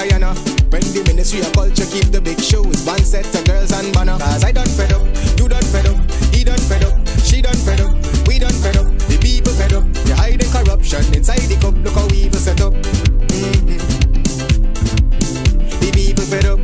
Guyana. When the Ministry of Culture keep the big shows, one set of girls and banner. Cause I done fed up, you done fed up, he done fed up, she done fed up, we done fed up, the people fed up. You're hiding corruption inside the cup, look how evil set up. The people fed up.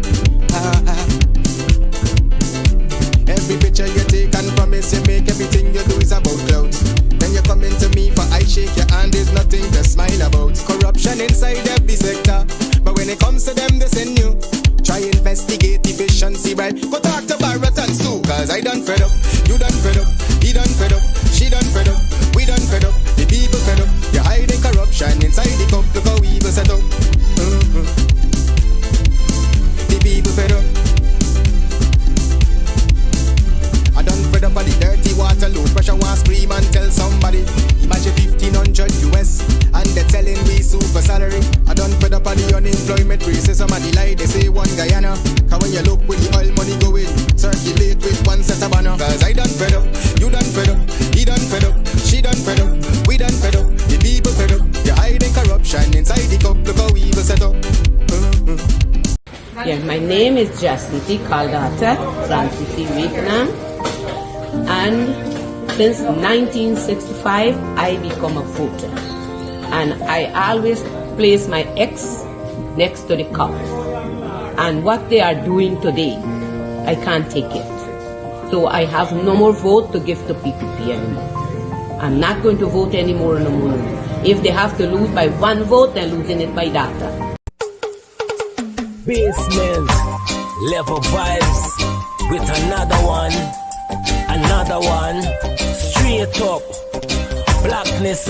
Every picture you take and promise you make, everything you do is about clout. Then you come into me for I shake your hand, there's nothing to smile about. Corruption inside every sector, but when it comes to them they send you. Try investigate efficiency, right? Go talk to Barretons too, cause I done fed up, you done fed up, he done fed up, she done fed up, we done fed up, the people fed up. You're hiding corruption inside the cup, look how evil set up. The people fed up. I done fed up of the dirty water, low pressure, want scream and tell somebody. Imagine 1500 US and they're telling me super salary. I done fed up of the unemployment racism and the lie they say one Guyana. Cause when you look with the oil money going, circulate with one set of banner. Cause I done fed up, you done fed up, he done fed up, she done fed up, we done fed up, the people fed up. You're hiding corruption inside the cup, look how evil set up. Yeah, my name is Jacinty Caldata Francis Vietnam, and since 1965 I become a voter, and I always place my ex next to the cup, and what they are doing today I can't take it, so I have no more vote to give to PPP anymore. I'm not going to vote anymore no more. If they have to lose by one vote, they're losing it by data. Basement level vibes with another one, straight up blackness.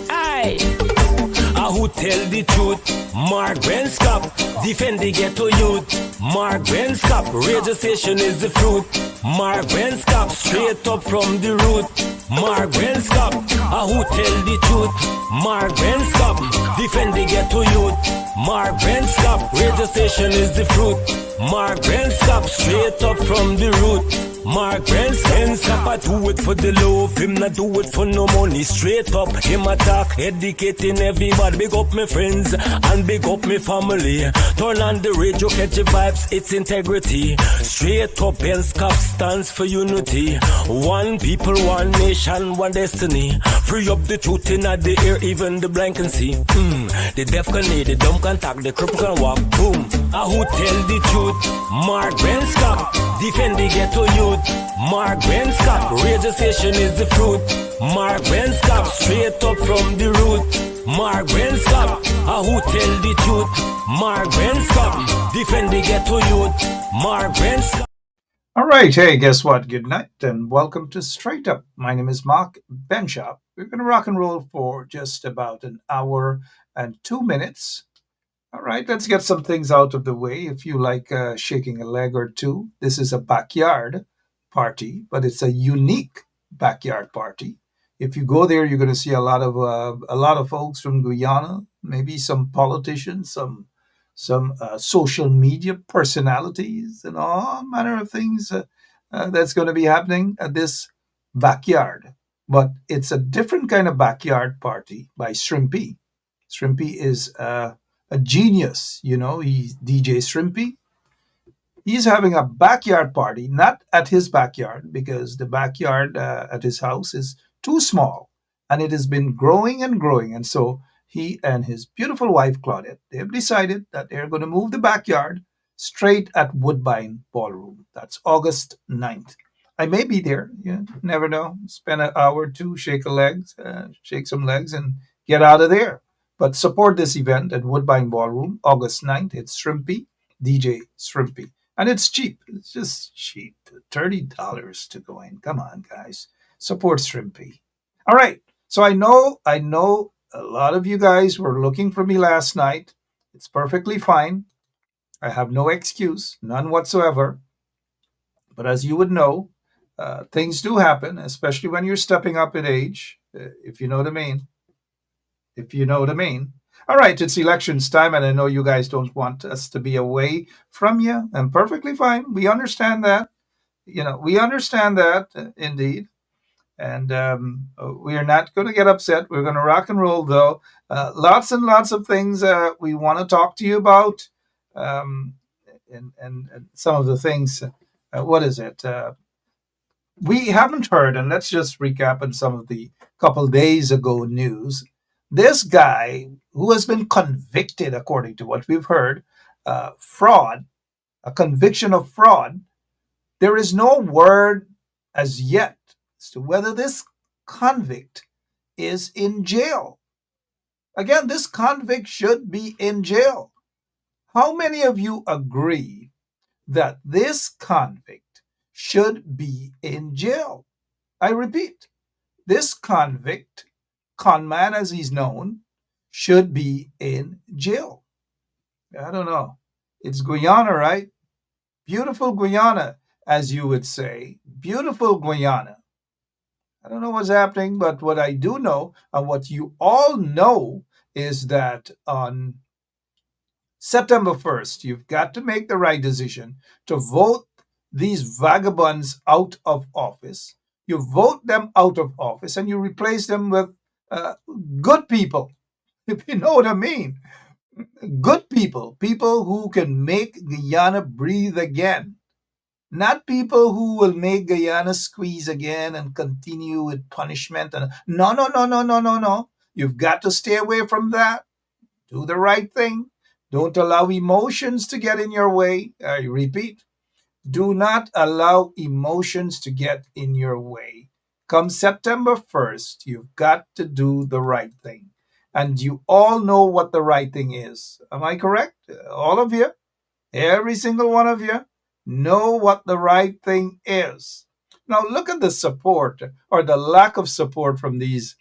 Aye, who tell the truth? Mark Benskop, defend the ghetto youth. Mark Benskop, radio station is the fruit. Mark Benskop, straight up from the root. Mark Benskop, who tell the truth? Mark Benskop, defend the ghetto youth. Mark Benskop, radio station is the fruit. Mark Benskop, straight up from the root. Mark Benskop, I do it for the love, him not do it for no money. Straight up, him attack, educating everybody. Big up my friends and big up my family. Turn on the radio, catch the vibes, it's integrity. Straight up, Benskop stands for unity. One people, one nation, one destiny. Free up the truth in the air, even the blind can see. The deaf can hear, the dumb can talk, the cripple can walk. Boom, who tell the truth? Mark Benskop, defend the ghetto youth. Mark Benskop, radio station is the fruit. Mark Benskop, straight up from the root. Mark Benskop, who tell the truth? Mark Benskop, defend the ghetto youth. Mark Benskop. All right, hey, guess what? Good night and welcome to Straight Up. My name is Mark Benshop. We're going to rock and roll for just about an hour and 2 minutes. All right, let's get some things out of the way. If you like shaking a leg or two, this is a backyard party, but it's a unique backyard party. If you go there, you're going to see a lot of folks from Guyana, maybe some politicians, some social media personalities, and all manner of things that's going to be happening at this backyard. But it's a different kind of backyard party by Shrimpy. Shrimpy is a genius, he's DJ Shrimpy. He's having a backyard party, not at his backyard, because the backyard at his house is too small, and it has been growing and growing. And so he and his beautiful wife, Claudette, they've decided that they're going to move the backyard straight at Woodbine Ballroom. That's August 9th. I may be there. You never know. Spend an hour or two, shake some legs, and get out of there. But support this event at Woodbine Ballroom, August 9th. It's Shrimpy, DJ Shrimpy. And it's cheap. It's just cheap. $30 to go in. Come on, guys. Support Shrimpy. All right. So I know a lot of you guys were looking for me last night. It's perfectly fine. I have no excuse, none whatsoever. But as you would know, things do happen, especially when you're stepping up in age, if you know what I mean. If you know what I mean. All right, it's elections time, and I know you guys don't want us to be away from you, and perfectly fine. We understand that. We understand that, indeed. And we are not going to get upset. We're going to rock and roll, though. Lots and lots of things we want to talk to you about. Um, and some of the things, what is it? We haven't heard, and let's just recap on some of the couple days ago news. This guy who has been convicted, according to what we've heard, fraud, a conviction of fraud. There is no word as yet as to whether this convict is in jail. Again, this convict should be in jail. How many of you agree that this convict should be in jail? I repeat, this convict, conman as he's known, should be in jail. I don't know. It's Guyana, right? Beautiful Guyana, as you would say. Beautiful Guyana. I don't know what's happening, but what I do know, and what you all know, is that on September 1st, you've got to make the right decision to vote these vagabonds out of office. You vote them out of office and you replace them with uh, good people, if you know what I mean. Good people, people who can make Guyana breathe again. Not people who will make Guyana squeeze again and continue with punishment. And no, no, no, no, no, no, no. You've got to stay away from that. Do the right thing. Don't allow emotions to get in your way. I repeat, do not allow emotions to get in your way. Come September 1st, you've got to do the right thing. And you all know what the right thing is. Am I correct? All of you? Every single one of you know what the right thing is. Now look at the support or the lack of support from these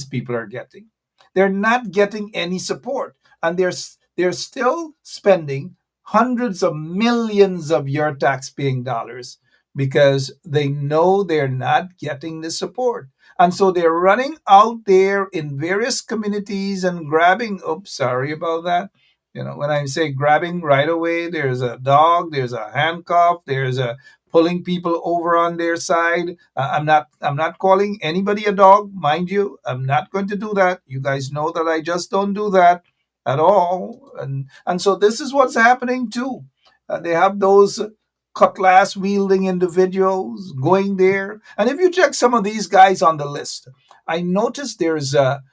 people are getting. They're not getting any support, and they're still spending hundreds of millions of your tax-paying dollars because they know they're not getting the support. And so they're running out there in various communities and grabbing, oops, sorry about that, when I say grabbing right away, there's a dog, there's a handcuff, there's a pulling people over on their side. I'm not calling anybody a dog, mind you. I'm not going to do that. You guys know that I just don't do that at all. And so this is what's happening too. They have those cutlass wielding individuals going there. And if you check some of these guys on the list, I noticed there's a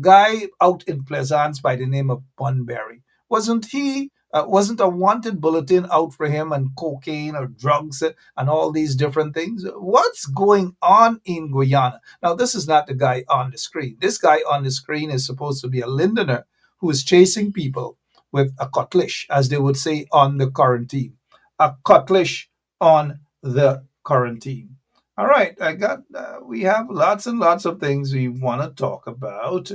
guy out in Plaisance by the name of Bunbury. Wasn't a wanted bulletin out for him and cocaine or drugs and all these different things? What's going on in Guyana? Now, this is not the guy on the screen. This guy on the screen is supposed to be a Londoner who is chasing people with a cutlass, as they would say on the quarantine. A cutlass on the quarantine. All right, we have lots and lots of things we want to talk about.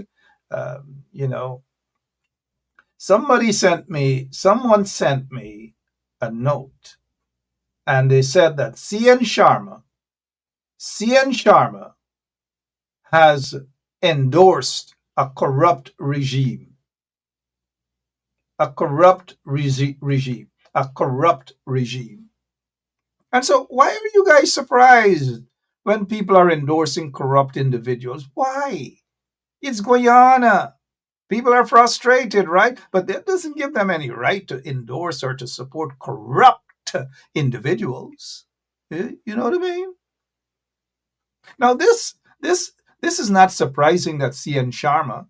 Um, you know, someone sent me a note, and they said that CN Sharma has endorsed a corrupt regime, a corrupt regime, a corrupt regime. And so, why are you guys surprised when people are endorsing corrupt individuals? Why? It's Guyana. People are frustrated, right? But that doesn't give them any right to endorse or to support corrupt individuals. You know what I mean? Now, this is not surprising that CN Sharma,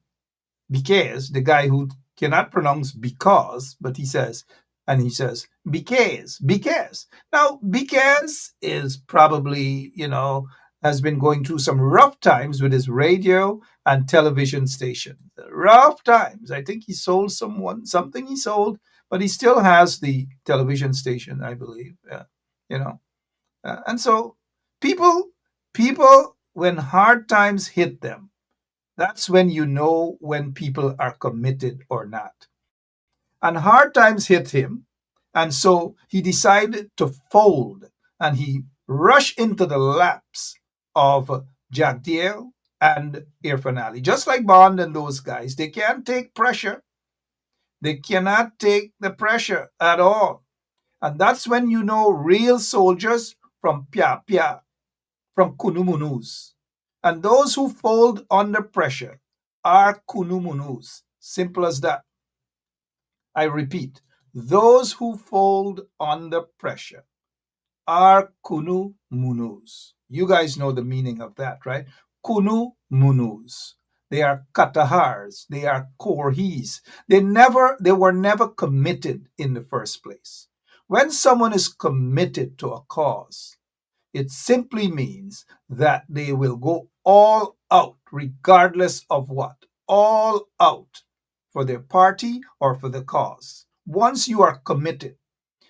because the guy who cannot pronounce because, but he says because. Now, because is probably, has been going through some rough times with his radio and television station. Rough times. I think he sold something he sold, but he still has the television station, I believe. You know, and so people, when hard times hit them, that's when you know when people are committed or not. And hard times hit him, and so he decided to fold, and he rushed into the laps of Jagdiel and Irfan Ali. Just like Bond and those guys, they can't take pressure. They cannot take the pressure at all. And that's when you know real soldiers from Pia Pia, from Kunumunus. And those who fold under pressure are kunumunus. Simple as that. I repeat, those who fold under pressure are kunu munus. You guys know the meaning of that, right? Kunu munus. They are katahars. They are korhis. They were never committed in the first place. When someone is committed to a cause, it simply means that they will go all out, regardless of what. All out for their party or for the cause. Once you are committed,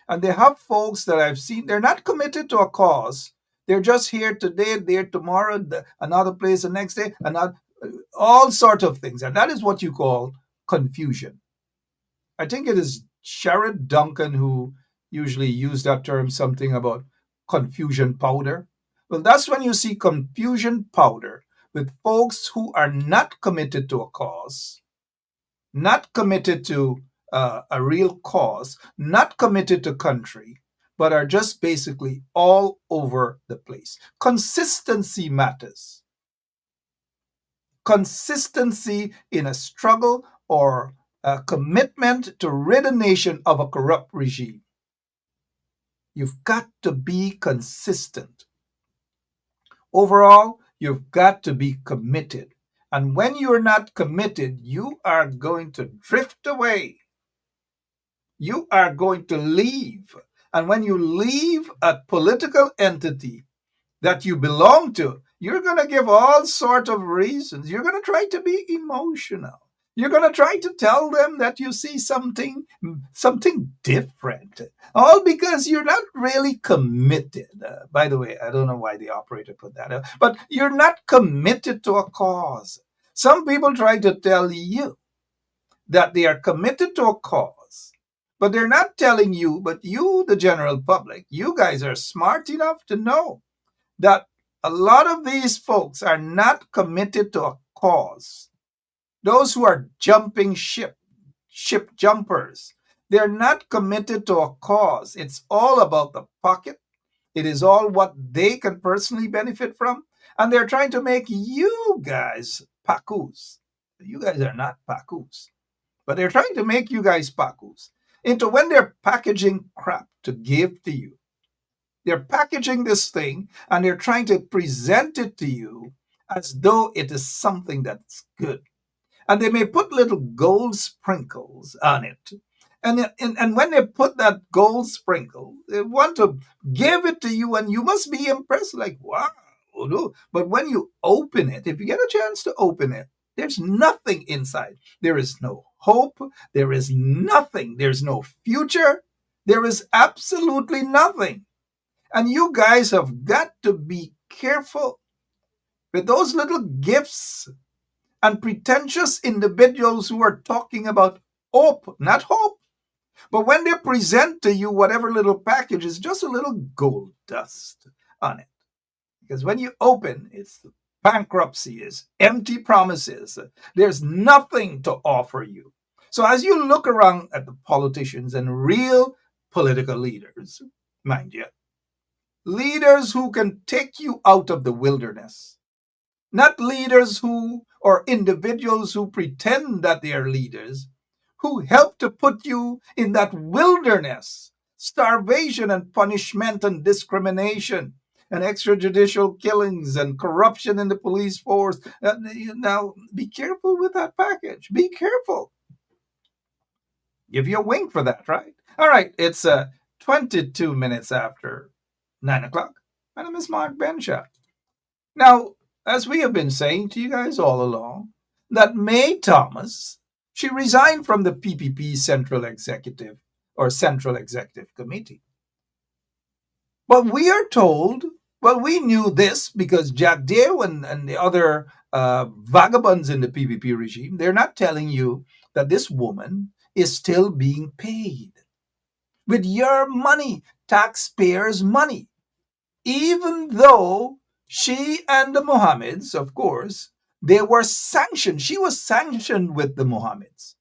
and they have folks that I've seen, they're not committed to a cause. They're just here today, there tomorrow, another place the next day, another, all sorts of things. And that is what you call confusion. I think it is Sherrod Duncan who usually used that term, something about confusion powder. Well, that's when you see confusion powder with folks who are not committed to a cause, not committed to a real cause, not committed to country, but are just basically all over the place. Consistency matters. Consistency in a struggle or a commitment to rid a nation of a corrupt regime. You've got to be consistent. Overall, you've got to be committed. And when you're not committed, you are going to drift away. You are going to leave. And when you leave a political entity that you belong to, you're going to give all sorts of reasons. You're going to try to be emotional. You're going to try to tell them that you see something different, all because you're not really committed. By the way, I don't know why the operator put that up, but you're not committed to a cause. Some people try to tell you that they are committed to a cause, but they're not telling you, but you, the general public, you guys are smart enough to know that a lot of these folks are not committed to a cause. Those who are jumping ship jumpers, they're not committed to a cause. It's all about the pocket. It is all what they can personally benefit from. And they're trying to make you guys pakus. You guys are not pakus. But they're trying to make you guys pakus into when they're packaging crap to give to you. They're packaging this thing and they're trying to present it to you as though it is something that's good. And they may put little gold sprinkles on it. And when they put that gold sprinkle, they want to give it to you and you must be impressed, like, wow. But when you open it, if you get a chance to open it, there's nothing inside. There is no hope. There is nothing. There's no future. There is absolutely nothing. And you guys have got to be careful with those little gifts and pretentious individuals who are talking about hope, not hope. But when they present to you whatever little package is just a little gold dust on it. Because when you open, it's bankruptcy, it's empty promises. There's nothing to offer you. So as you look around at the politicians and real political leaders, mind you, leaders who can take you out of the wilderness, not leaders who or individuals who pretend that they are leaders, who help to put you in that wilderness, starvation and punishment and discrimination and extrajudicial killings and corruption in the police force. Now, be careful with that package. Be careful. Give you a wink for that, right? All right, it's 22 minutes after 9 o'clock. My name is Mark Benshaw. Now, as we have been saying to you guys all along, that May Thomas, she resigned from the PPP Central Executive Committee. But we are told, well, we knew this because Jack Dale and the other vagabonds in the PPP regime, they're not telling you that this woman is still being paid with your money, taxpayers' money, even though she and the Mohammeds, of course, they were sanctioned. She was sanctioned with the Mohammeds.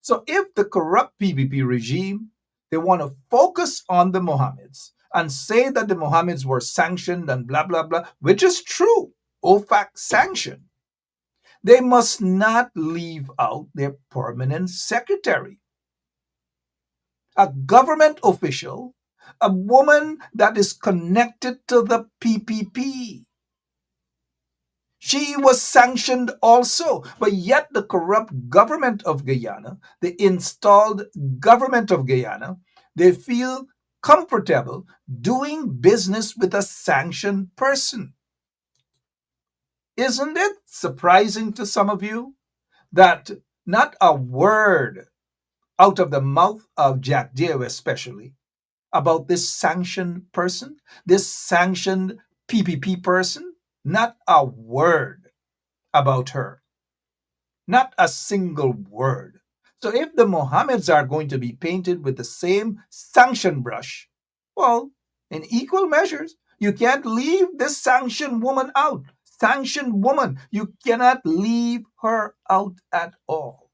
So if the corrupt PPP regime, they want to focus on the Mohammeds and say that the Mohammeds were sanctioned and blah, blah, blah, which is true. OFAC sanction, they must not leave out their permanent secretary, a government official, a woman that is connected to the PPP. She was sanctioned also, but yet the corrupt government of Guyana, the installed government of Guyana, they feel comfortable doing business with a sanctioned person. Isn't it surprising to some of you that not a word out of the mouth of Jack Deere, especially, about this sanctioned person, this sanctioned PPP person? Not a word about her. Not a single word. So if the Mohammeds are going to be painted with the same sanction brush, well, in equal measures, you can't leave this sanctioned woman out. Sanctioned woman, you cannot leave her out at all.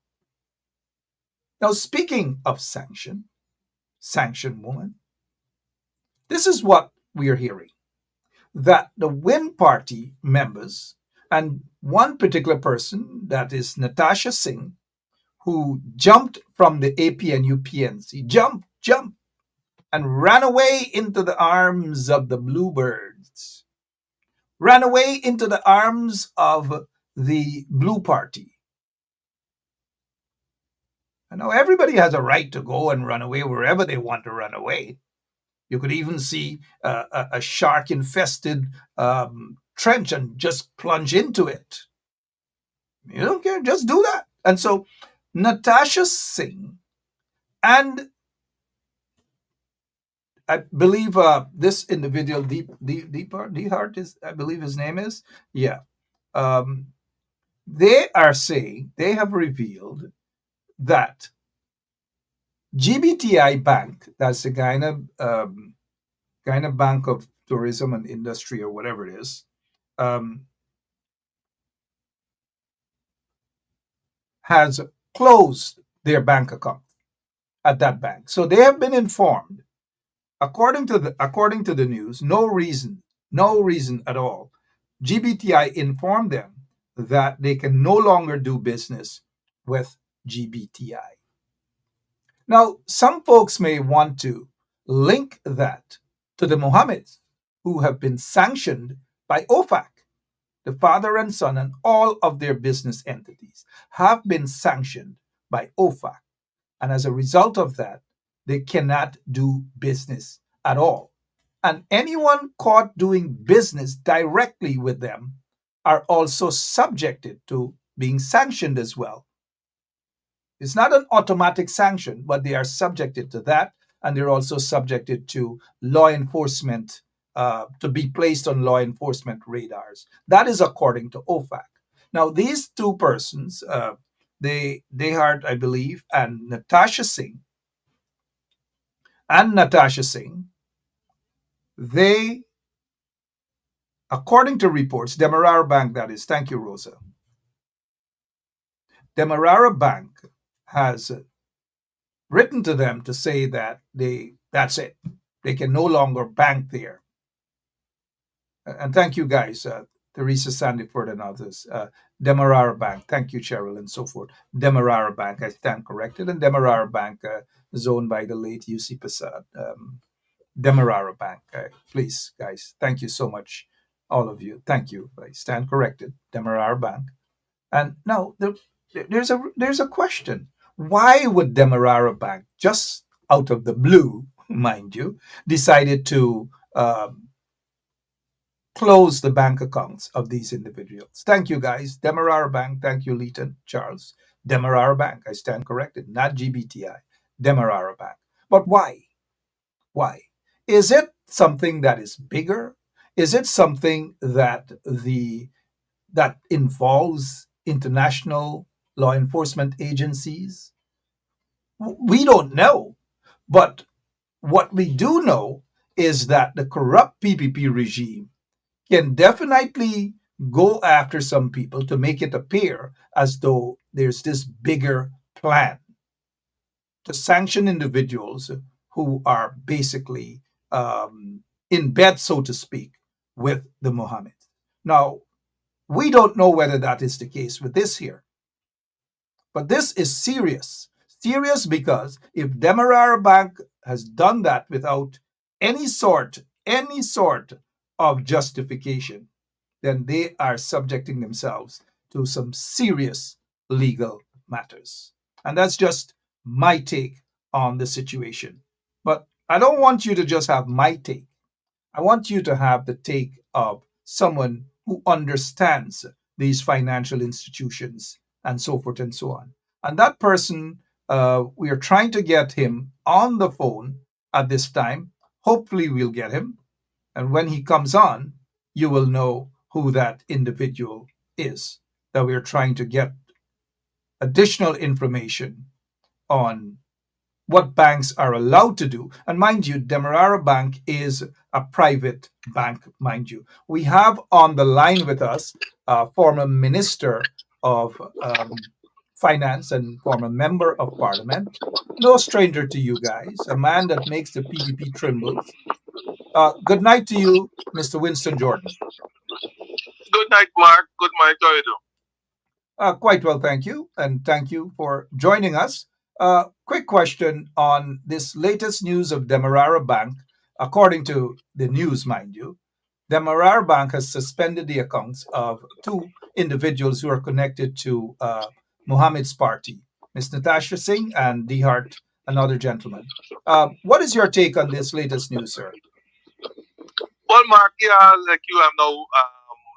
Now, speaking of sanctioned woman, this is what we are hearing, that the Win Party members and one particular person, that is Natasha Singh, who jumped from the APNU PNC, jumped, and ran away into the arms of the Bluebirds, ran away into the arms of the Blue Party. And now everybody has a right to go and run away wherever they want to run away. You could even see a shark infested trench and just plunge into it. You don't care, just do that. And so Natasha Singh and I believe this individual, Deepart is, I believe his name is, yeah. They are saying, they have revealed that GBTI Bank, that's the Guyana Bank of Tourism and Industry or whatever it is, has closed their bank account at that bank. So they have been informed, according to the news, no reason at all. GBTI informed them that they can no longer do business with GBTI. Now, some folks may want to link that to the Mohammeds, who have been sanctioned by OFAC. The father and son and all of their business entities have been sanctioned by OFAC. And as a result of that, they cannot do business at all. And anyone caught doing business directly with them are also subjected to being sanctioned as well. It's not an automatic sanction, but they are subjected to that, and they're also subjected to law enforcement, to be placed on law enforcement radars. That is according to OFAC. Now, these two persons, Dehart, I believe, and Natasha Singh, they, according to reports, Demerara Bank, that is, thank you, Rosa. Demerara Bank has written to them to say that that's it. They can no longer bank there. And thank you, guys, Teresa Sandiford and others. Demerara Bank, thank you, Cheryl, and so forth. Demerara Bank, I stand corrected, and Demerara Bank is owned by the late UC Prasad. Demerara Bank, please, guys, thank you so much, all of you. Thank you. I stand corrected. Demerara Bank. And now there's a question. Why would Demerara Bank, just out of the blue, mind you, decided to close the bank accounts of these individuals? Thank you, guys. Demerara Bank. Thank you, Leighton, Charles. Demerara Bank. I stand corrected. Not GBTI. Demerara Bank. But why? Why? Is it something that is bigger? Is it something that involves international law enforcement agencies? We don't know. But what we do know is that the corrupt PPP regime can definitely go after some people to make it appear as though there's this bigger plan to sanction individuals who are basically in bed, so to speak, with the Mohammeds. Now, We don't know whether that is the case with this here. But this is serious. Serious because if Demerara Bank has done that without any sort of justification, then they are subjecting themselves to some serious legal matters. And that's just my take on the situation. But I don't want you to just have my take. I want you to have the take of someone who understands these financial institutions and so forth and so on. And that person, we are trying to get him on the phone at this time. Hopefully, we'll get him. And when he comes on, you will know who that individual is that we are trying to get additional information on what banks are allowed to do. And mind you, Demerara Bank is a private bank, mind you. We have on the line with us former Minister of Finance and former Member of Parliament, no stranger to you guys, a man that makes the PPP trembles. Good night to you, Mr. Winston Jordan. Good night, Mark. Good night, Toledo. Quite well, thank you. And thank you for joining us. Quick question on this latest news of Demerara Bank. According to the news, mind you, Demerara Bank has suspended the accounts of two individuals who are connected to Mohammed's party, Ms. Natasha Singh and Dihart, another gentleman. What is your take on this latest news, sir? Well, Mark, yeah, like you have now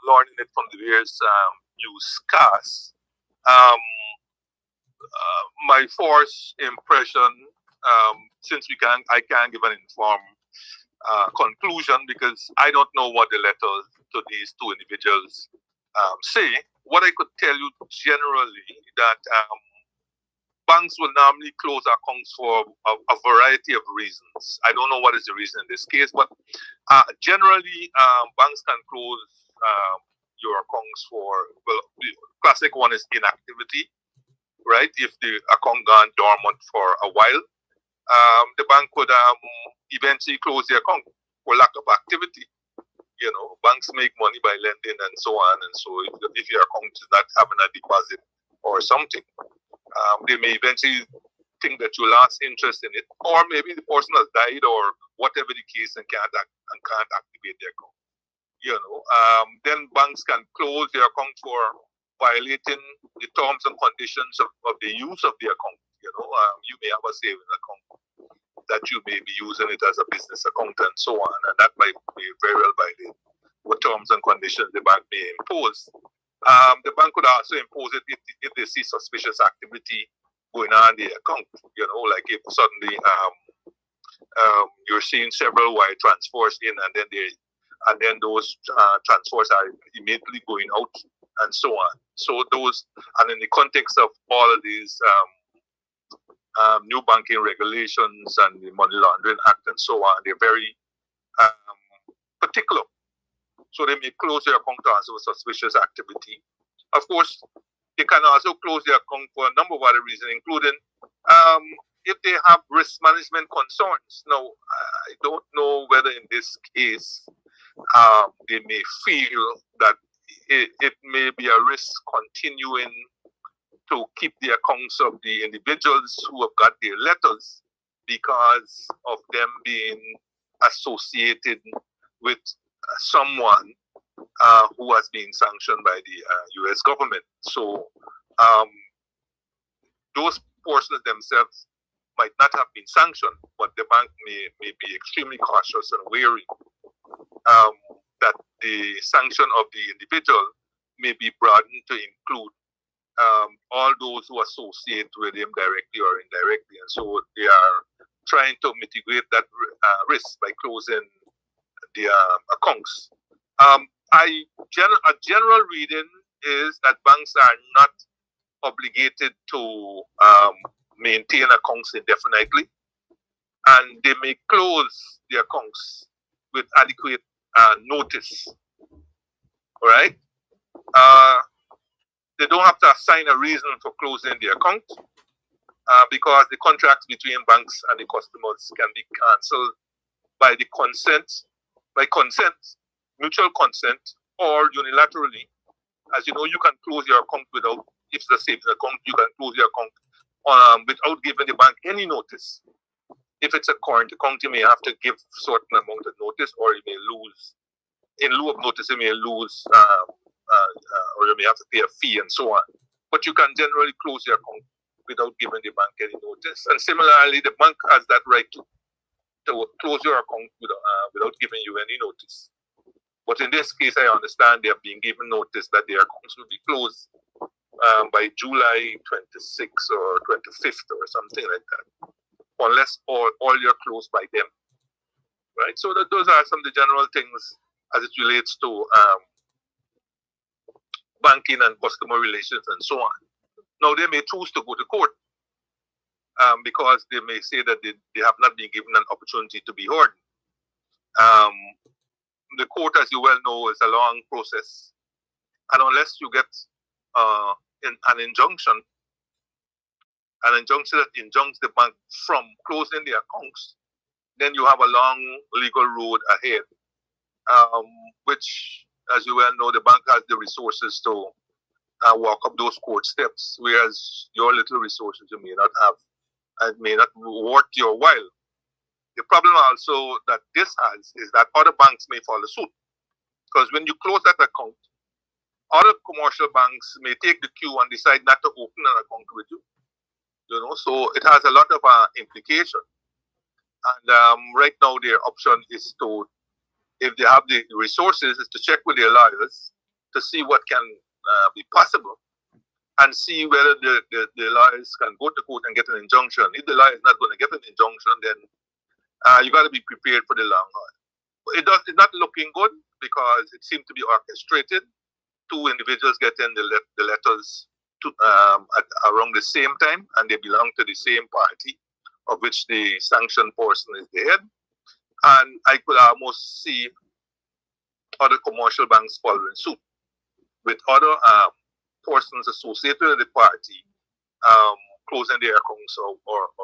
learning it from the various newscasts. My first impression, since I can't give an informed conclusion because I don't know what the letters to these two individuals say. What I could tell you generally that banks will normally close accounts for a variety of reasons. I don't know what is the reason in this case, but generally banks can close your accounts for, well, the classic one is inactivity, right? If the account gone dormant for a while, the bank could eventually close the account for lack of activity. You know, banks make money by lending and so on. And so if your account is not having a deposit or something, they may eventually think that you lost interest in it, or maybe the person has died or whatever the case and can't activate their account. You know, then banks can close their account for violating the terms and conditions of the use of the account. You know, you may have a savings account that you may be using it as a business account and so on, and that might be very well violate what terms and conditions the bank may impose. The bank could also impose it if they see suspicious activity going on in the account. You know, like if suddenly you're seeing several wire transfers in, and then those transfers are immediately going out and so on. So those, and in the context of all of these new banking regulations and the Money Laundering Act and so on, they're very particular. So they may close their account also with suspicious activity. Of course, they can also close their account for a number of other reasons, including if they have risk management concerns. Now, I don't know whether in this case they may feel that it may be a risk continuing to keep the accounts of the individuals who have got their letters because of them being associated with someone who has been sanctioned by the U.S. government. So those persons themselves might not have been sanctioned, but the bank may be extremely cautious and wary that the sanction of the individual may be broadened to include all those who associate with him directly or indirectly. And so they are trying to mitigate that risk by closing the accounts. A general reading is that banks are not obligated to maintain accounts indefinitely, and they may close the accounts with adequate notice. All right? They don't have to assign a reason for closing the account because the contracts between banks and the customers can be cancelled by mutual consent, or unilaterally As you know, you can close your account without, if it's a savings account, you can close your account without giving the bank any notice. If it's a current account, you may have to give certain amount of notice, or you may lose. In lieu of notice, you may lose, or you may have to pay a fee and so on. But you can generally close your account without giving the bank any notice. And similarly, the bank has that right to close your account without giving you any notice. But in this case, I understand they are being given notice that their accounts will be closed by July 26th or 25th or something like that, unless all you're closed by them, right? So those are some of the general things as it relates to banking and customer relations and so on. Now, they may choose to go to court because they may say that they have not been given an opportunity to be heard. The court, as you well know, is a long process. And unless you get an injunction that injuncts the bank from closing their accounts, then you have a long legal road ahead, which, as you well know, the bank has the resources to walk up those court steps, whereas your little resources you may not have, and may not worth your while. The problem also that this has is that other banks may follow suit, because when you close that account, other commercial banks may take the cue and decide not to open an account with you. So it has a lot of implication. And right now, their option is to, if they have the resources, is to check with their lawyers to see what can be possible, and see whether the lawyers can go to court and get an injunction. If the lawyer is not going to get an injunction, then you got to be prepared for the long haul. It's not looking good because it seemed to be orchestrated. Two individuals getting the letters around the same time, and they belong to the same party, of which the sanctioned person is the head. And I could almost see other commercial banks following suit with other persons associated with the party closing their accounts or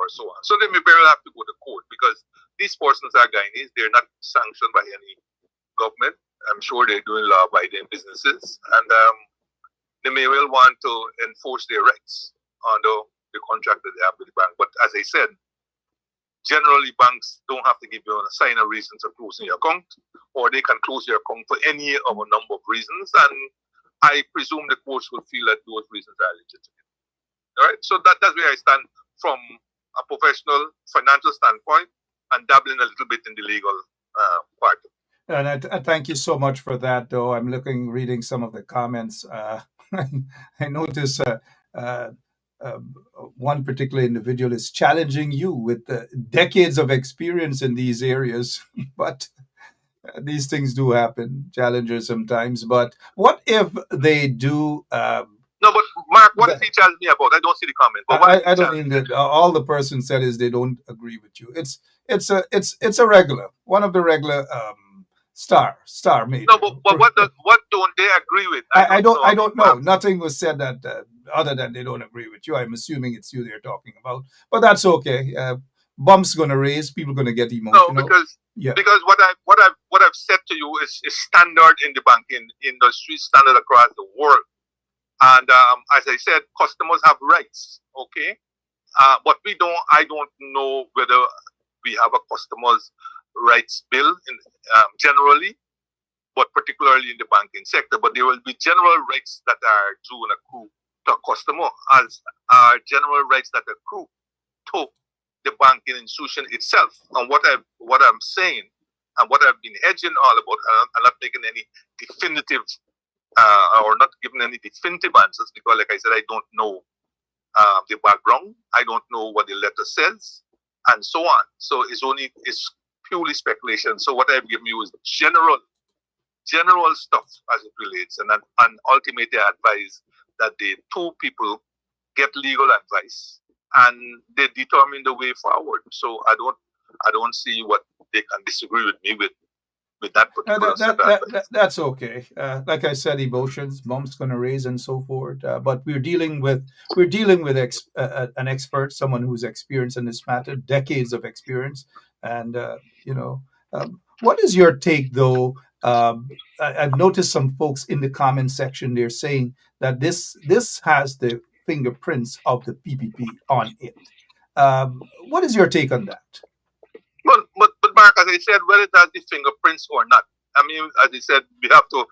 so on. So they may very well have to go to court because these persons are Guyanese. They're not sanctioned by any government. I'm sure they're doing law-abiding businesses, and they may well want to enforce their rights under the contract that they have with the bank. But as I said, generally banks don't have to give you a sign of reasons for closing your account, or they can close your account for any of a number of reasons, and I presume the courts will feel that those reasons are legitimate. All right, so that's where I stand from a professional financial standpoint, and dabbling a little bit in the legal part. And I thank you so much for that, though. I'm reading some of the comments. I notice one particular individual is challenging you with decades of experience in these areas, but these things do happen, challenges sometimes. But what if they do? No, but Mark, what does he challenge me about? I don't see the comment. But I don't mean that. All the person said is they don't agree with you. It's a regular, one of the regular star major. No, but what don't they agree with? I don't know. Nothing was said that other than they don't agree with you. I'm assuming it's you they're talking about, but that's okay. Bumps gonna raise, people gonna get emotional. No, because what I've said to you is standard in the banking industry, standard across the world. And as I said, customers have rights, okay? But I don't know whether we have a customer's rights bill generally, but particularly in the banking sector. But there will be general rights that are due and accrue to a customer, as are general rights that accrue to the banking institution itself. And what I'm saying, and what I've been hedging all about, and I'm not making any definitive or not giving any definitive answers, because like I said, I don't know the background, I don't know what the letter says, and so on. So it's purely speculation. So what I've given you is general stuff as it relates, and ultimately I advise that the two people get legal advice and they determine the way forward. So I don't see what they can disagree with me with that particular that's okay. Like I said, emotions, bumps gonna raise and so forth. But we're dealing with an expert, someone who's experienced in this matter, decades of experience. And what is your take though I've noticed some folks in the comment section, they're saying that this has the fingerprints of the PPP on it. What is your take on that? But Mark, as I said, whether it has the fingerprints or not, I mean, as I said, we have to.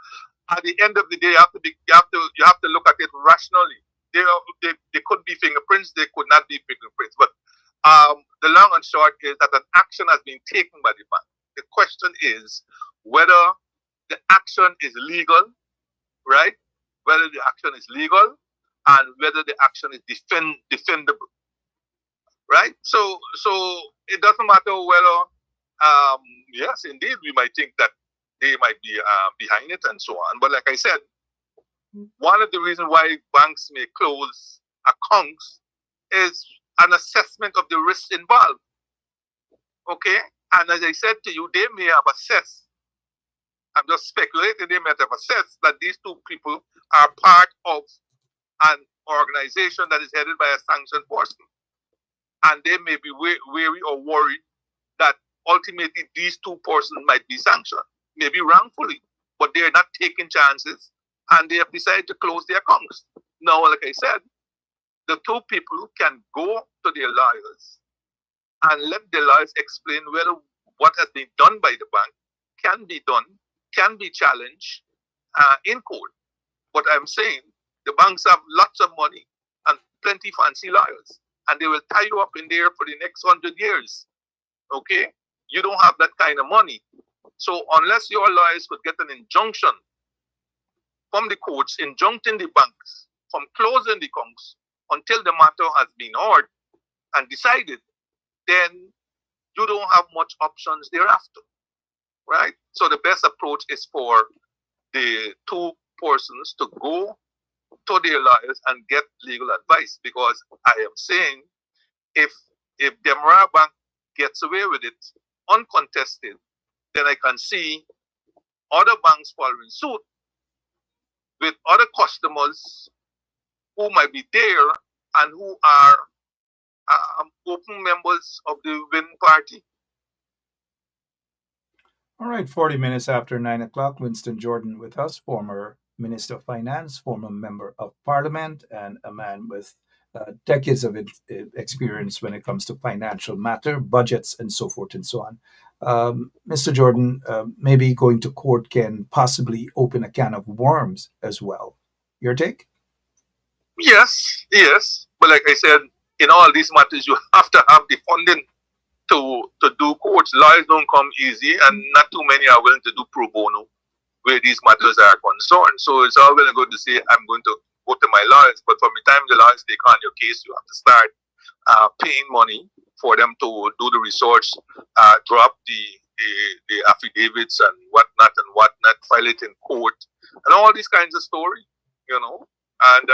At the end of the day, you have to look at it rationally. They could be fingerprints, they could not be fingerprints. But the long and short is that an action has been taken by the bank. The question is whether the action is legal, right? Whether the action is legal and whether the action is defendable, right? So it doesn't matter whether, yes, indeed, we might think that they might be behind it and so on. But like I said, one of the reasons why banks may close accounts is an assessment of the risks involved. Okay? And as I said to you, they may have assessed, I'm just speculating, they may have assessed that these two people are part of an organization that is headed by a sanctioned person. And they may be wary or worried that ultimately these two persons might be sanctioned, maybe wrongfully, but they're not taking chances and they have decided to close their accounts. Now, like I said, the two people can go to their lawyers and let the lawyers explain whether what has been done by the bank can be done, can be challenged in court. But I'm saying the banks have lots of money and plenty fancy lawyers, and they will tie you up in there for the next 100 years. Okay? You don't have that kind of money. So unless your lawyers could get an injunction from the courts injuncting the banks from closing the accounts until the matter has been heard and decided, then you don't have much options thereafter, right? So the best approach is for the two persons to go to their lawyers and get legal advice, because I am saying if Demara Bank gets away with it uncontested, then I can see other banks following suit with other customers who might be there and who are open members of the winning party. All right, 40 minutes after 9 o'clock, Winston Jordan with us, former Minister of Finance, former Member of Parliament, and a man with decades of experience when it comes to financial matter, budgets, and so forth and so on. Mr. Jordan, maybe going to court can possibly open a can of worms as well. Your take? Yes. But like I said, in all these matters, you have to have the funding to do courts. Lawyers don't come easy, and not too many are willing to do pro bono where these matters are concerned. So it's all well and good to say, I'm going to go to my lawyers, but from the time the lawyers take on your case, you have to start paying money for them to do the research, drop the affidavits and whatnot, file it in court, and all these kinds of story, And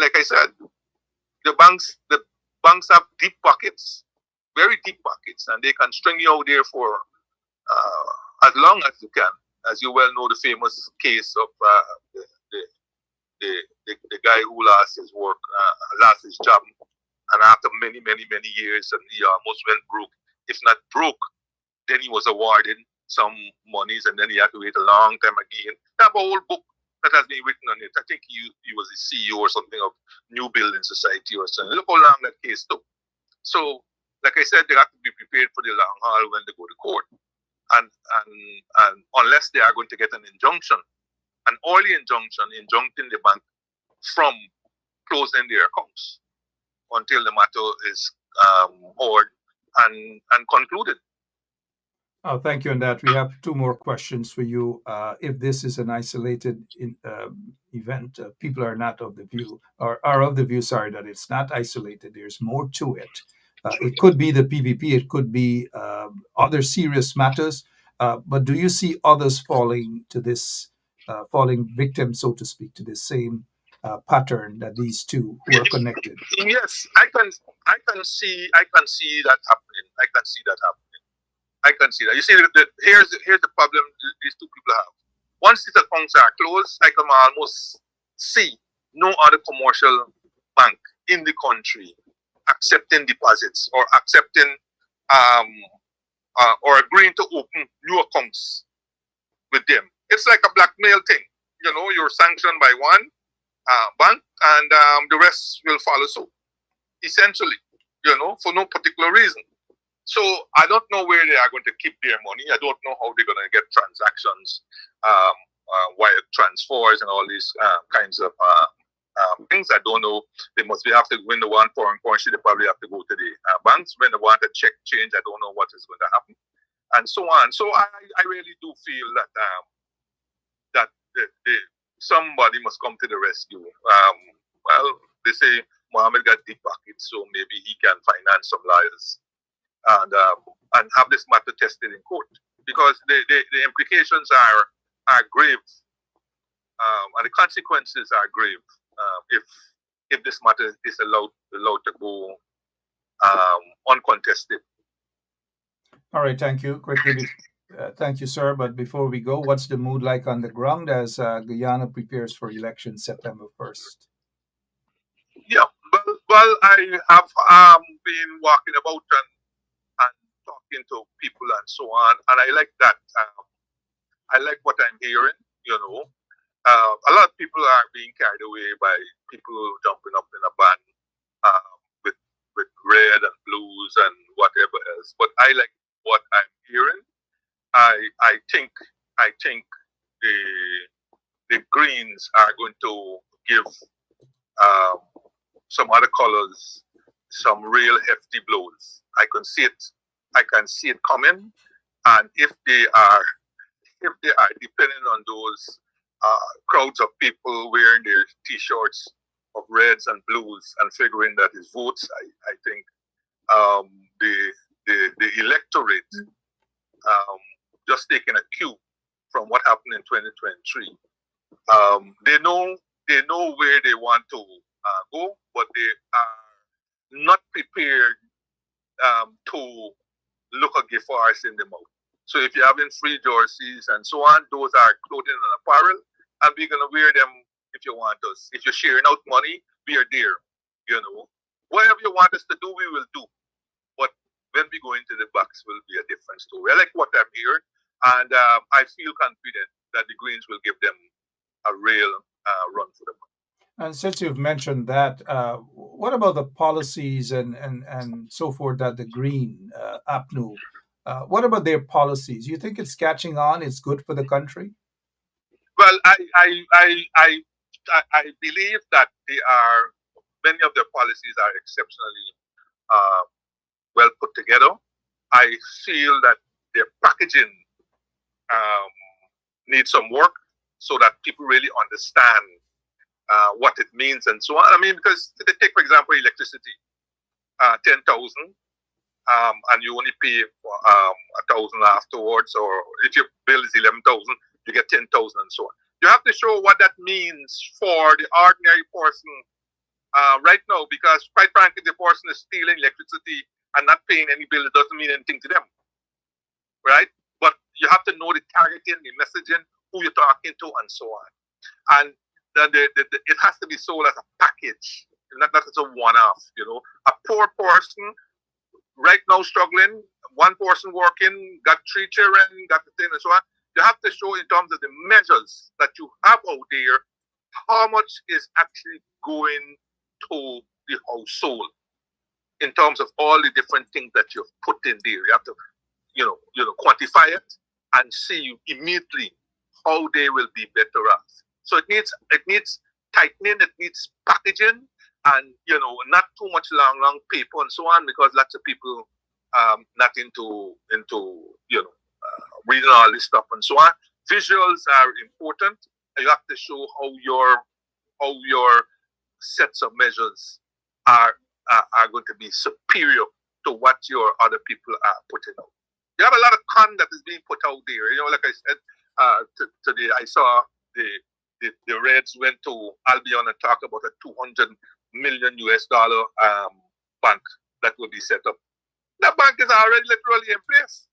like I said, the banks have deep pockets, very deep pockets, and they can string you out there for as long as you can. As you well know, the famous case of the guy who lost his work, lost his job, and after many years, and he almost went broke. If not broke, then he was awarded some monies, and then he had to wait a long time again. I have a whole book that has been written on it. I think he was the CEO or something of New Building Society or something. Look how long that case took. So, like I said, they have to be prepared for the long haul when they go to court. And unless they are going to get an injunction, an early injunction, injuncting the bank from closing their accounts until the matter is heard and concluded. Oh, thank you on that. We have two more questions for you. If this is an isolated event, people are not of the view, or are of the view, sorry, that it's not isolated. There's more to it. It could be the PPP, it could be other serious matters, but do you see others falling victim, so to speak, to the same pattern that these two who are connected? Yes, I can see that happening. I can see that. You see, here's the problem these two people have. Once these accounts are closed, I can almost see no other commercial bank in the country accepting deposits or accepting or agreeing to open new accounts with them. It's like a blackmail thing. You're sanctioned by one bank, and the rest will follow suit. Essentially, for no particular reason. So I don't know where they are going to keep their money. I don't know how they're going to get transactions, wire transfers, and all these kinds of things. I don't know. They must have to win the one foreign currency. They probably have to go to the banks when they want a check change. I don't know what is going to happen, and so on. So I really do feel that somebody must come to the rescue. Well, they say Mohammed got deep pockets, so maybe he can finance some lawyers and have this matter tested in court, because the implications are grave, and the consequences are grave if this matter is allowed to go uncontested. All right, thank you. Quickly, thank you, sir. But before we go, what's the mood like on the ground as Guyana prepares for elections September 1st? Yeah, well, I have been walking about and talking to people and so on, and I like that. I like what I'm hearing. A lot of people are being carried away by people jumping up in a van with red and blues and whatever else. But I like what I'm hearing. I think the Greens are going to give some other colors some real hefty blows. I can see it coming, and if they are depending on those crowds of people wearing their T-shirts of reds and blues and figuring that is votes, I think the electorate, just taking a cue from what happened in 2023, they know where they want to go, but they are not prepared to look a gift horse in the mouth. So if you're having free jerseys and so on, those are clothing and apparel, and we're gonna wear them if you want us. If you're sharing out money, we are there. Whatever you want us to do, we will do. But when we go into the box, will be a different story. I like what I'm hearing, and I feel confident that the Greens will give them a real run for the money. And since you've mentioned that, what about the policies and so forth that the Green APNU? What about their policies? You think it's catching on? It's good for the country? Well, I believe that many of their policies are exceptionally well put together. I feel that their packaging needs some work so that people really understand what it means and so on. I mean, because they take, for example, electricity, 10,000, and you only pay for 1,000 afterwards, or if your bill is 11,000, you get 10,000 and so on. You have to show what that means for the ordinary person right now, because quite frankly, the person is stealing electricity and not paying any bill. It doesn't mean anything to them, right? But you have to know the targeting, the messaging, who you're talking to, and so on. And it has to be sold as a package, not as a one-off. A poor person right now struggling, one person working, got 3 children, got the thing and so on. You have to show in terms of the measures that you have out there, how much is actually going to the household in terms of all the different things that you've put in there. You have to, quantify it and see immediately how they will be better off. So it needs tightening, it needs packaging, and not too much long paper and so on, because lots of people not into reading all this stuff and so on. Visuals are important. You have to show how your sets of measures are going to be superior to what your other people are putting out. You have a lot of con that is being put out there. Like I said today, I saw the Reds went to Albion and talked about a $200 million bank that will be set up. That bank is already literally in place,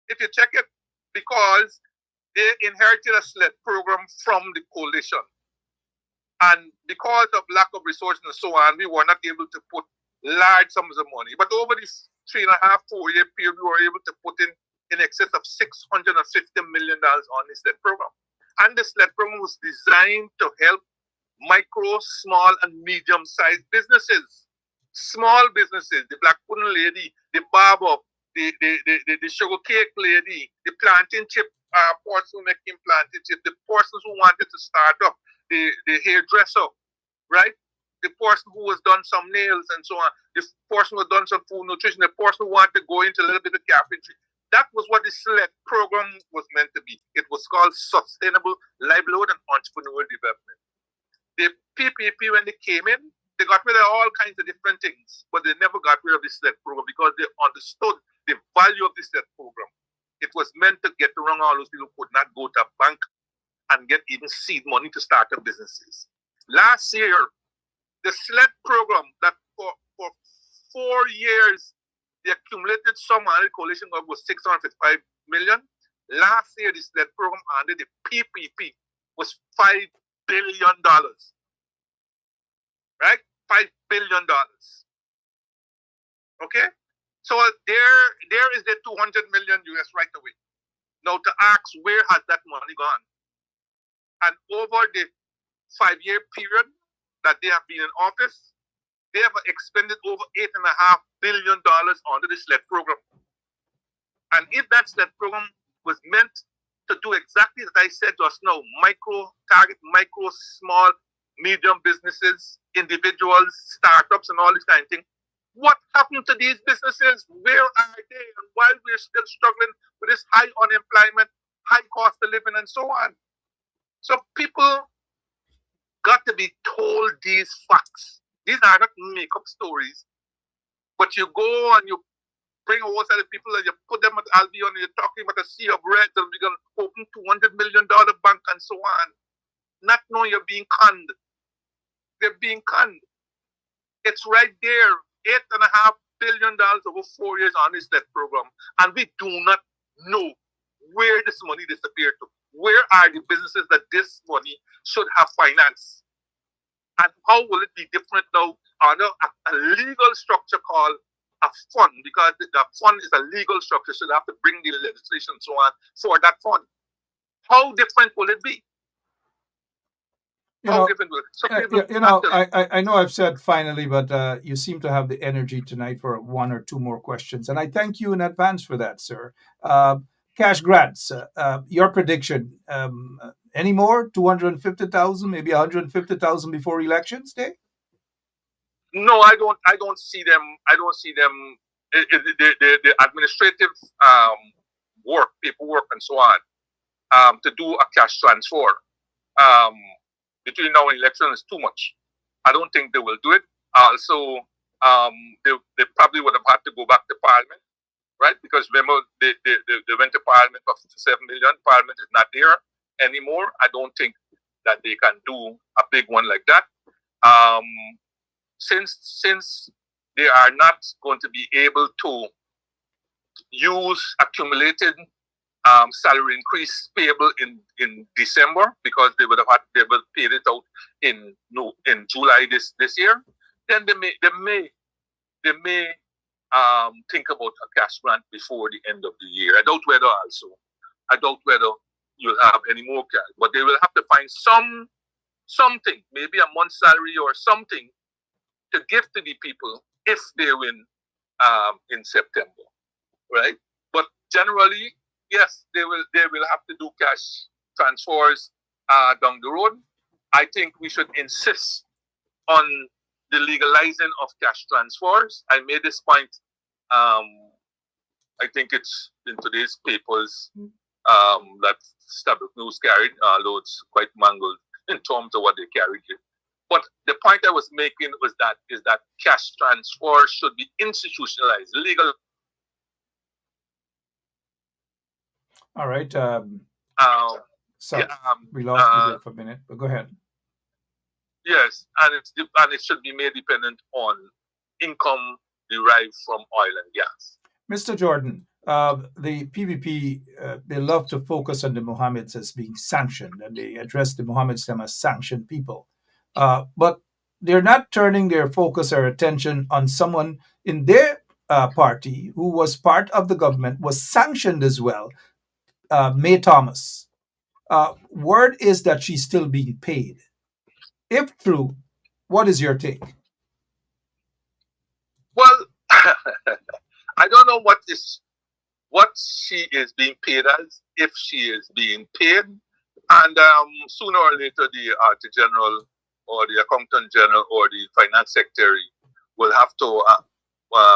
if you check it, because they inherited a SLED program from the coalition. And because of lack of resources and so on, we were not able to put large sums of money. But over this 3.5-4 year period, we were able to put in in excess of $650 million on the SLED program. And the SLED program was designed to help micro, small, and medium-sized businesses. Small businesses, the black pudding lady, the barber, the sugar cake lady, the plantain chip person making plantain chip, the person who wanted to start up, the hairdresser, right? The person who has done some nails and so on, the person who has done some food nutrition, the person who wanted to go into a little bit of carpentry. That was what the SLED program was meant to be. It was called Sustainable Livelihood and Entrepreneurial Development. The PPP, when they came in, they got rid of all kinds of different things, but they never got rid of the SLED program because they understood the value of the SLED program. It was meant to get around all those people who could not go to a bank and get even seed money to start up businesses. Last year, the SLED program that for 4 years, the accumulated sum under the coalition government was $655 million. Last year, the SLED program under the PPP was $5 billion. Right? $5 billion. Okay? So there is the 200 million US right away. Now to ask, where has that money gone? And over the 5-year period that they have been in office, they have expended over $8.5 billion under the SLED program. And if that SLED program was meant to do exactly what I said just now, target micro, small, medium businesses, individuals, startups, and all this kind of thing, what happened to these businesses? Where are they? And why we're still struggling with this high unemployment, high cost of living, and so on. So people got to be told these facts. These are not make-up stories. But you go and you bring a whole set of people and you put them at Albion and you're talking about a sea of reds and we're going to open $200 million bank and so on. Not knowing you're being conned. They're being conned. It's right there. $8.5 billion over 4 years on this debt program. And we do not know where this money disappeared to. Where are the businesses that this money should have financed? And how will it be different now under a legal structure called a fund? Because the fund is a legal structure, so they have to bring the legislation and so on for that fund. How different will it be? I know I've said finally, but you seem to have the energy tonight for 1 or 2 more questions. And I thank you in advance for that, sir. Cash grants, your prediction, any more? 250,000, maybe 150,000 before elections day? No, I don't see them. I don't see them. The administrative work, paperwork, and so on, to do a cash transfer between now and election is too much. I don't think they will do it. Also, they probably would have had to go back to Parliament, right? Because remember, they went to Parliament for 57 million. Parliament is not there anymore. I don't think that they can do a big one like that. Since they are not going to be able to use accumulated salary increase payable in December, because they would paid it out in July this year, then they may think about a cash grant before the end of the year. I doubt whether you'll have any more cash, but they will have to find something, maybe a month's salary or something, to give to the people if they win in September, right? But generally, yes, they will have to do cash transfers down the road. I think we should insist on the legalizing of cash transfers. I made this point. I think it's in today's papers that Stabrook News carried, although it's quite mangled in terms of what they carried here. But the point I was making was that cash transfers should be institutionalized, legal. All right. We lost you there for a minute, but go ahead. Yes, and it should be made dependent on income derived from oil and gas. Mr. Jordan, the PPP, they love to focus on the Mohammeds as being sanctioned, and they address the Mohammeds them as sanctioned people. But they're not turning their focus or attention on someone in their party, who was part of the government, was sanctioned as well, May Thomas. Word is that she's still being paid. If true, what is your take? Well, I don't know what she is being paid as, if she is being paid, and sooner or later the general or the accountant general or the finance secretary will have to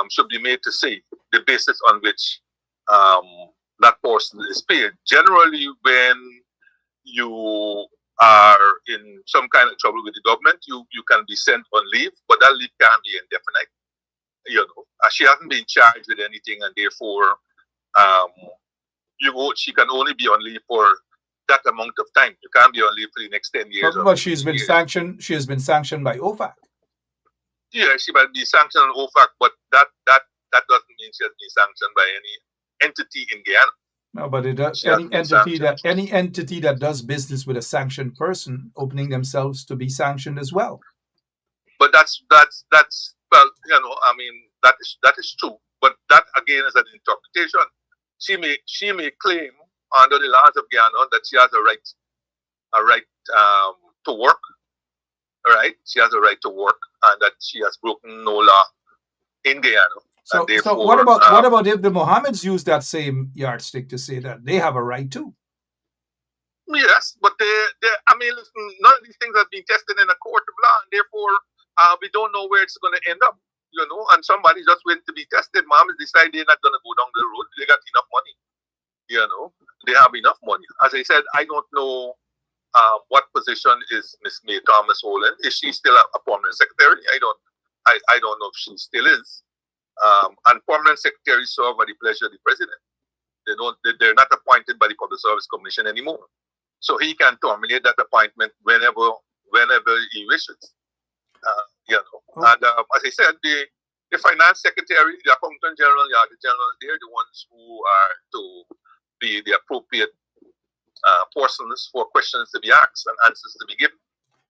should be made to say the basis on which um, that person is paid. Generally, when you are in some kind of trouble with the government, you can be sent on leave, but that leave can be indefinite. She hasn't been charged with anything, and therefore, um, she can only be on leave for that amount of time. You can't be on leave for the next 10 years or But 15 she's been years. sanctioned. She has been sanctioned by OFAC. Yeah, she might be sanctioned on OFAC, but that doesn't mean she has been sanctioned by any entity in Guyana. No, but She hasn't been sanctioned. any entity that does business with a sanctioned person, opening themselves to be sanctioned as well. But that's well, I mean, that is true. But that again is an interpretation. She may claim under the laws of Guyana that she has a right to work. All right, she has a right to work, and that she has broken no law in Guyana. So, and therefore, what about if the Mohammeds use that same yardstick to say that they have a right too? Yes, but I mean, listen, none of these things have been tested in a court of law, and therefore, we don't know where it's going to end up. And somebody just went to be tested. Mohammeds decide they're not going to go down the road. They got enough money. They have enough money. As I said, I don't know what position is Miss May Thomas holding. Is she still a permanent secretary? I don't know if she still is. And permanent secretaries serve at the pleasure of the president. They're not appointed by the Public Service Commission anymore. So he can terminate that appointment whenever he wishes. And as I said, the finance secretary, the accountant general, the general, they're the ones who are to be the appropriate persons for questions to be asked and answers to be given.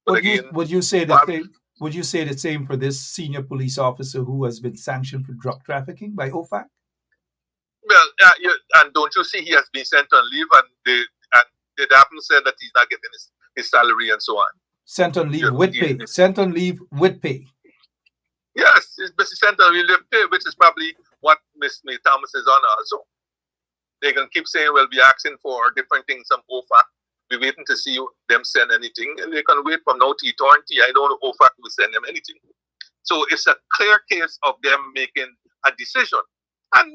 But would you say the same for this senior police officer who has been sanctioned for drug trafficking by OFAC? Well, and don't you see he has been sent on leave, and they haven't said that he's not getting his salary and so on. Sent on leave with pay. Sent on leave with pay. Yes, he's sent on leave with pay, which is probably what Miss May Thomas is on also. They can keep saying, well, we're asking for different things from OFAC. We're waiting to see them send anything, and they can wait from now to eternity. I don't know if OFAC will send them anything. So it's a clear case of them making a decision. And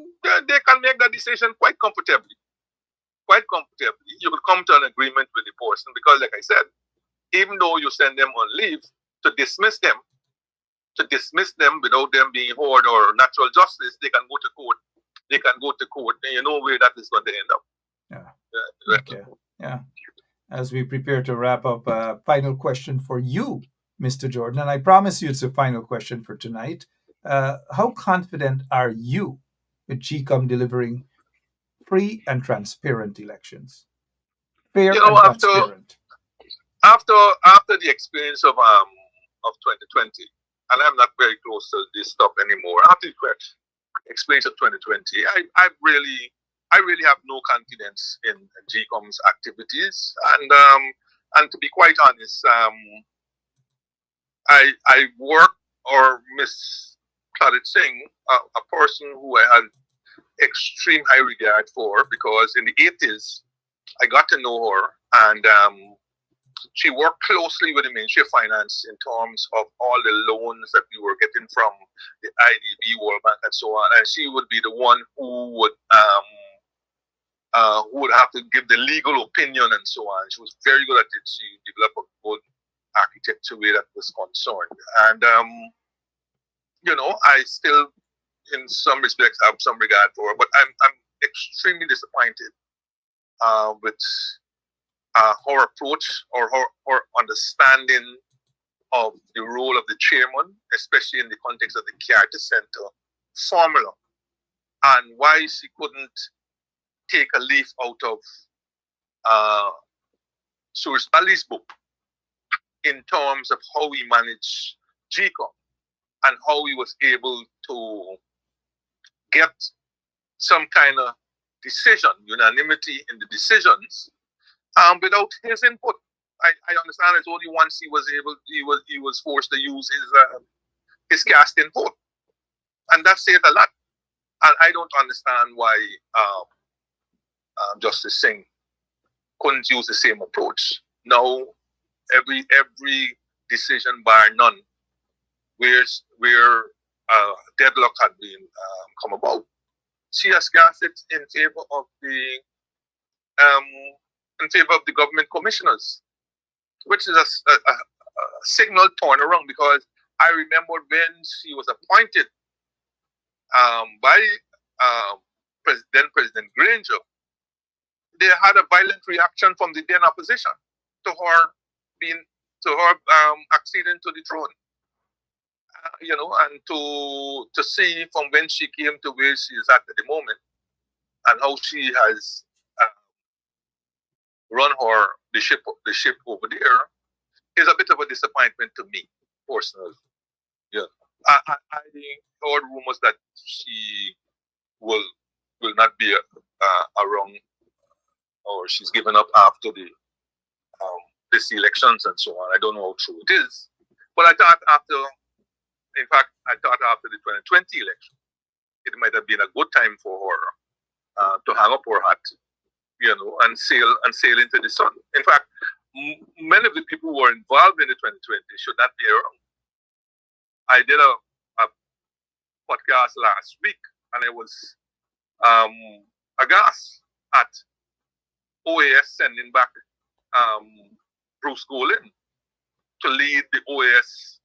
they can make that decision quite comfortably. Quite comfortably. You will come to an agreement with the person because, like I said, even though you send them on leave, to dismiss them without them being heard or natural justice, they can go to court. They can go to court, and you know where that is going to end up. Yeah. Okay. Yeah. As we prepare to wrap up, final question for you, Mr. Jordan, and I promise you it's a final question for tonight. How confident are you with GCOM delivering free and transparent elections? Fair and transparent. After the experience of 2020, and I'm not very close to this stuff anymore. After the experience of 2020, I really have no confidence in GCOM's activities, and to be quite honest, I work or Miss Claudette Singh, a person who I had extreme high regard for, because in the 80s I got to know her, and she worked closely with the Ministry of Finance in terms of all the loans that we were getting from the IDB, World Bank, and so on. And she would be the one who would have to give the legal opinion and so on. She was very good at it. She developed a good architecture way that was concerned. And I still, in some respects, have some regard for her. But I'm extremely disappointed with her approach or her understanding of the role of the chairman, especially in the context of the Charter Center formula, and why she couldn't take a leaf out of Suresh Ali's book in terms of how he managed GCOM and how he was able to get some kind of decision, unanimity in the decisions, without his input. I understand it's only once he was forced to use his casting vote, and that says a lot. And I don't understand why Justice Singh couldn't use the same approach. Now, every decision bar none, where deadlock had been come about, she has cast it in favor of the government commissioners, which is a signal turnaround, because I remember when she was appointed by then President Granger, they had a violent reaction from the then opposition to her acceding to the throne. And to see from when she came to where she is at the moment, and how she has run the ship over there, is a bit of a disappointment to me personally. Yeah, I heard rumors that she will not be around, or she's given up after this elections and so on. I don't know how true it is, but I thought after the 2020 election, it might have been a good time for her to hang up her hat, and sail into the sun. In fact, many of the people who were involved in the 2020 should not be around. I did a podcast last week, and I was aghast at OAS sending back Bruce Golin to lead the OAS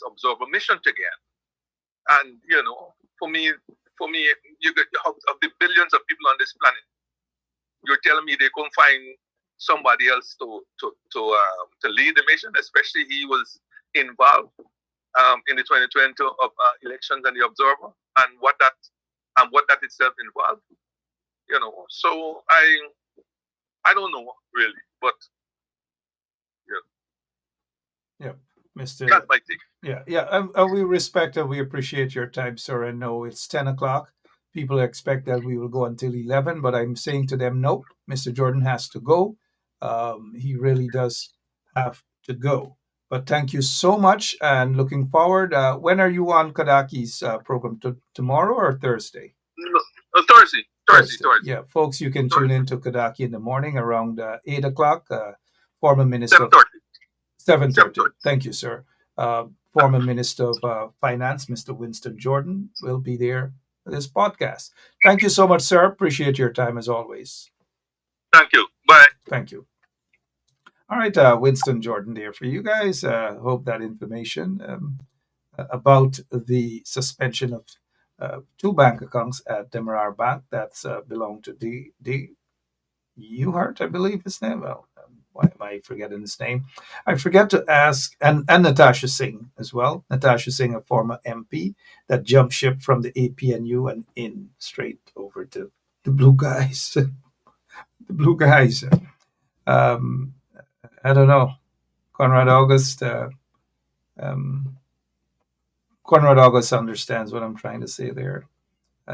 observer mission again. And for me, you have of the billions of people on this planet, you're telling me they couldn't find somebody else to lead the mission, especially he was involved in the 2020 elections and the observer, and what that itself involved. So I don't know really, but yeah, Mr. That's my take. Yeah. We respect and we appreciate your time, sir. And no, it's 10 o'clock. People expect that we will go until 11, but I'm saying to them, no, Mr. Jordan has to go. He really does have to go. But thank you so much, and looking forward. When are you on Kadaki's program? Tomorrow or Thursday? No, Thursday. Yeah, folks, you can tune in to Kadaki in the morning around 8 o'clock. Former Minister 7:30. Thank you, sir. Former Minister of Finance, Mr. Winston Jordan, will be there for this podcast. Thank you so much, sir. Appreciate your time as always. Thank you. Bye. Thank you. All right, Winston Jordan there for you guys. Hope that information about the suspension of 2 bank accounts at Demerara Bank that's belong to D. Uhart, I believe his name. Well, why am I forgetting his name? I forget to ask, and Natasha Singh as well. Natasha Singh, a former MP that jumped ship from the APNU and in straight over to the Blue Guys. The Blue Guys. I don't know. Conrad August understands what I'm trying to say there.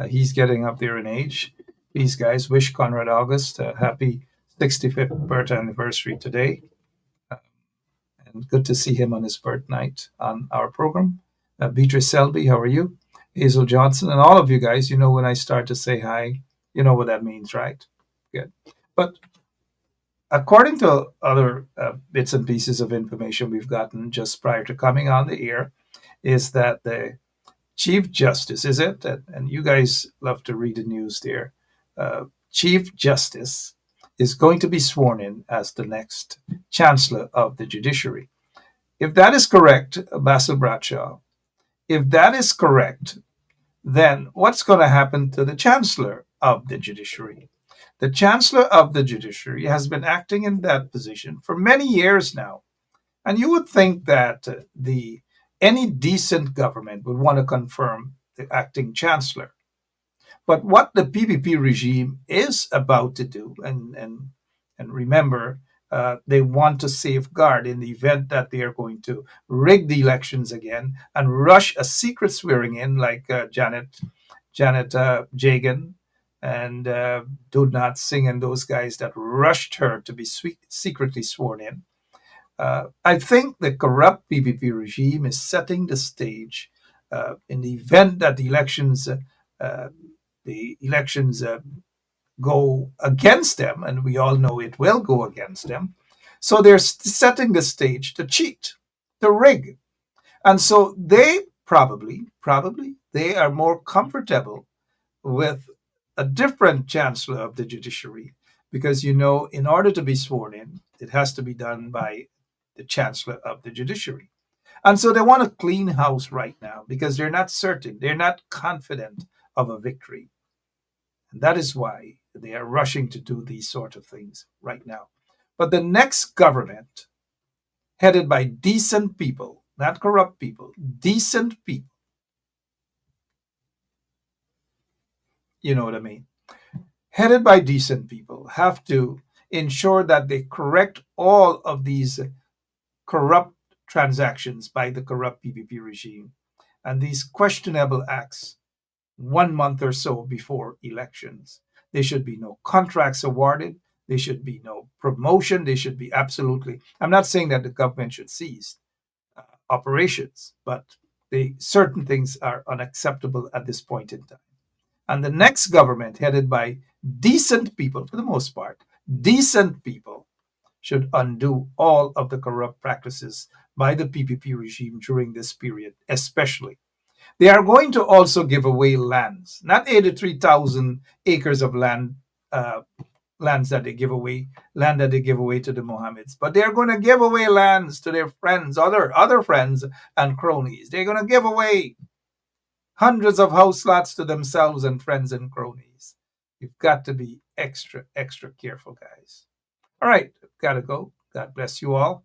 He's getting up there in age. These guys wish Conrad August a happy 65th birthday anniversary today. And good to see him on his birth night on our program. Beatrice Selby, how are you? Hazel Johnson, and all of you guys, when I start to say hi, you know what that means, right? Good. But according to other bits and pieces of information we've gotten just prior to coming on the air, is that the Chief Justice, is it? And you guys love to read the news there. Chief Justice is going to be sworn in as the next Chancellor of the Judiciary. If that is correct, Basil Bradshaw, if that is correct, then what's going to happen to the Chancellor of the Judiciary? The Chancellor of the Judiciary has been acting in that position for many years now. And you would think that any decent government would want to confirm the acting Chancellor. But what the PPP regime is about to do, and remember, They want to safeguard in the event that they are going to rig the elections again and rush a secret swearing in like Janet Jagan and Dudnat Singh and those guys that rushed her to be secretly sworn in. I think the corrupt PPP regime is setting the stage in the event that the elections go against them, and we all know it will go against them. So they're setting the stage to cheat, to rig. And so they probably, they are more comfortable with a different chancellor of the judiciary because, in order to be sworn in, it has to be done by the chancellor of the judiciary. And so they want a clean house right now because they're not certain, they're not confident of a victory. And that is why they are rushing to do these sort of things right now. But the next government, headed by decent people, not corrupt people, decent people, you know what I mean, headed by decent people, have to ensure that they correct all of these corrupt transactions by the corrupt PPP regime and these questionable acts 1 month or so before elections. There should be no contracts awarded. There should be no promotion. There should be absolutely, I'm not saying that the government should cease operations, but certain things are unacceptable at this point in time. And the next government, headed by decent people, for the most part, decent people, should undo all of the corrupt practices by the PPP regime during this period, especially. They are going to also give away lands, not 83,000 acres of land, lands that they give away, land that they give away to the Mohammeds, but they are going to give away lands to their friends, other friends and cronies. They're going to give away hundreds of house lots to themselves and friends and cronies. You've got to be extra careful, guys. All right, gotta go. God bless you all.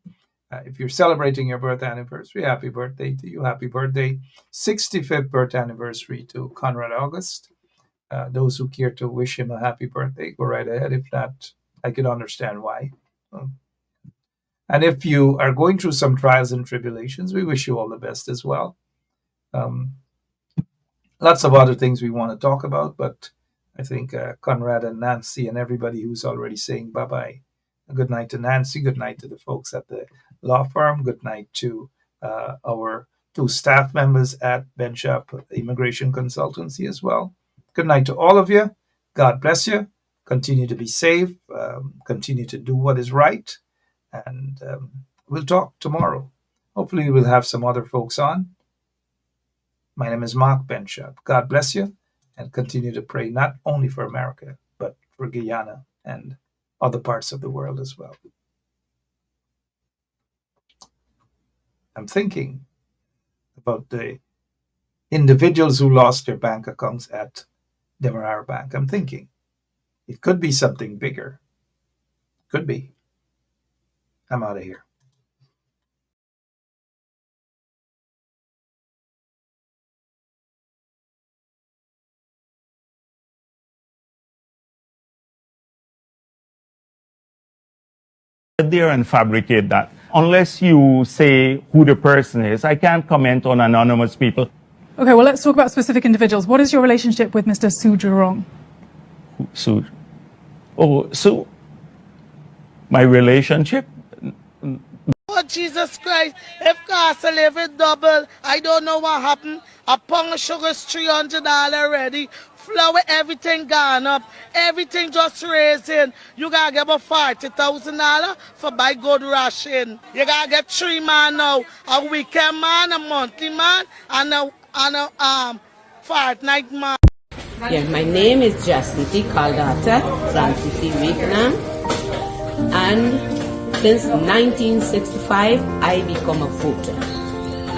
If you're celebrating your birth anniversary, happy birthday to you. Happy birthday. 65th birth anniversary to Conrad August. Those who care to wish him a happy birthday, go right ahead. If not, I can understand why. And if you are going through some trials and tribulations, we wish you all the best as well. Lots of other things we want to talk about, but I think Conrad and Nancy and everybody who's already saying bye-bye. Good night to Nancy. Good night to the folks at the law firm. Good night to our 2 staff members at Benchop Immigration Consultancy as well. Good night to all of you. God bless you. Continue to be safe. Continue to do what is right. And we'll talk tomorrow. Hopefully we'll have some other folks on. My name is Mark Benchop. God bless you. And continue to pray not only for America, but for Guyana and other parts of the world as well. I'm thinking about the individuals who lost their bank accounts at Demerara Bank. I'm thinking it could be something bigger. Could be. I'm out of here. There and fabricate that. Unless you say who the person is, I can't comment on anonymous people. Okay, well, let's talk about specific individuals. What is your relationship with Mr. Su Jurong? Su? Oh, Su? My relationship? Oh, Jesus Christ. If cost of living double, I don't know what happened. A pound of sugar is $300 already. Flour, everything gone up. Everything just raising. You gotta get about $40,000 for buy good ration. You gotta get 3 man now. A weekend man, a monthly man, and a fortnight man. Yeah, my name is Jacinty Caldata Francis Vietnam, and since 1965 I become a voter,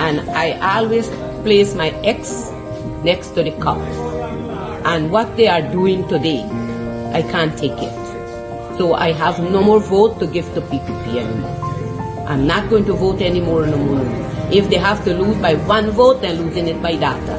and I always place my ex next to the cup. And what they are doing today, I can't take it. So I have no more vote to give to PPP anymore. I'm not going to vote anymore no more. If they have to lose by 1 vote, they're losing it by data.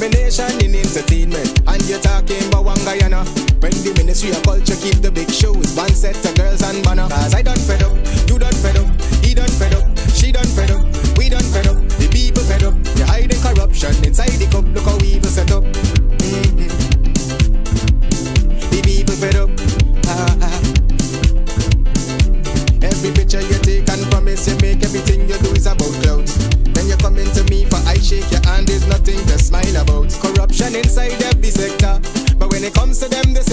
discrimination in entertainment. And you're talking about one Guyana. When the Ministry of Culture keep the big shows, one set of girls and banner. Cause I done fed up, you done fed up, he done fed up, she done fed up, we done fed up, the people fed up. You're hiding corruption inside the cup, look how we evil set up. The people fed up. Every picture you take and promise you make, everything you do is about clout. Then you come into me for I shake your hand, there's nothing to smile about. Corruption inside every sector, but when it comes to them, they say